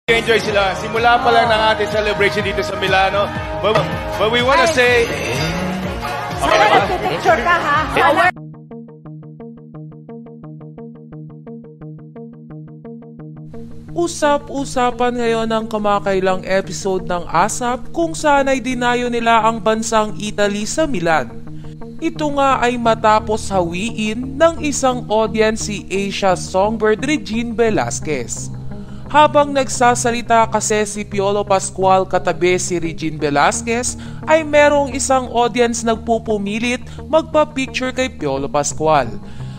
Enjoy sila. Simula pa lang ng ating celebration dito sa Milano. But we wanna say... Okay na ba? Picture ka ha? Usap-usapan ngayon ang kamakailang episode ng ASAP kung saan ay dinayo nila ang bansang Italy sa Milan. Ito nga ay matapos hawiin ng isang audience si Asia songbird Regine Velasquez. Habang nagsasalita kasi si Piolo Pascual katabi si Regine Velasquez ay merong isang audience nagpupumilit magpa-picture kay Piolo Pascual.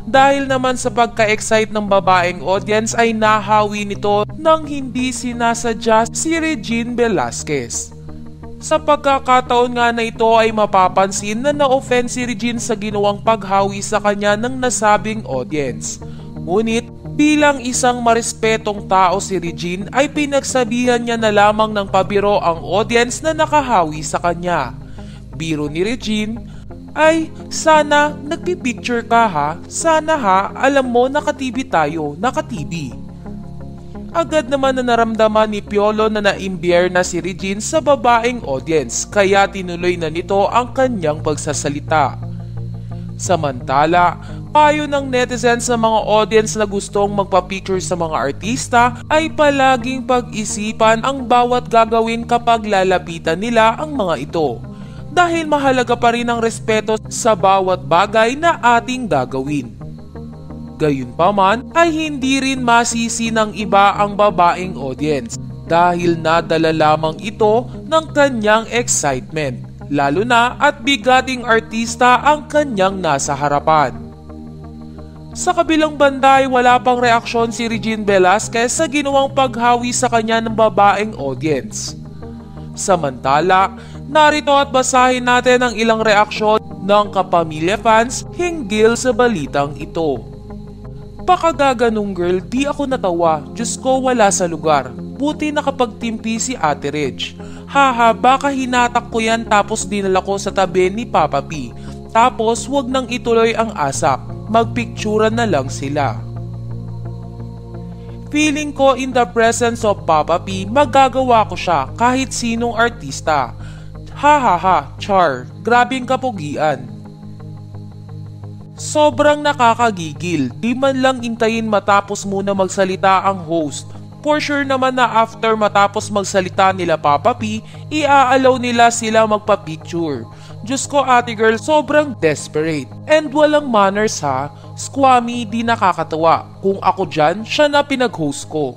Dahil naman sa pagka-excite ng babaeng audience ay nahawi nito nang hindi sinasadya si Regine Velasquez. Sa pagkakataon nga na ito ay mapapansin na na-offend si Regine sa ginawang paghawi sa kanya ng nasabing audience. Ngunit bilang isang marespetong tao si Regine ay pinagsabihan niya na lamang ng pabiro ang audience na nakahawi sa kanya. Biro ni Regine ay, sana nagpipicture ka ha, sana ha, alam mo naka-TV tayo, naka-TV. Agad naman na naramdaman ni Piolo na naimbiyer na si Regine sa babaeng audience kaya tinuloy na nito ang kanyang pagsasalita. Samantala, payo ng netizens sa mga audience na gustong magpa-picture sa mga artista ay palaging pag-isipan ang bawat gagawin kapag lalapitan nila ang mga ito. Dahil mahalaga pa rin ang respeto sa bawat bagay na ating gagawin. Gayunpaman ay hindi rin masisi ng iba ang babaeng audience dahil nadala lamang ito ng kanyang excitement. Lalo na at bigating artista ang kanyang nasa harapan. Sa kabilang banda ay wala pang reaksyon si Regine Velasquez sa ginawang paghawi sa kanya ng babaeng audience. Samantala, narito at basahin natin ang ilang reaksyon ng kapamilya fans hinggil sa balitang ito. Pakagaganong girl, di ako natawa. Diyos ko, wala sa lugar. Buti nakapagtimpi si Ate Reg. Haha, baka hinatak ko yan tapos dinala ko sa tabi ni Papa P. Tapos wag nang ituloy ang ASAP. Magpicturan na lang sila. Feeling ko in the presence of Papa P, magagawa ko siya kahit sinong artista. Hahaha, char. Grabing kapugian. Sobrang nakakagigil. Di man lang intayin matapos muna magsalita ang host. For sure naman na after matapos magsalita nila Papa P, iaalaw nila sila magpa-picture. Diyos ko ate girl, sobrang desperate. And walang manners ha, squammy di nakakatawa. Kung ako dyan, siya na pinag-host ko.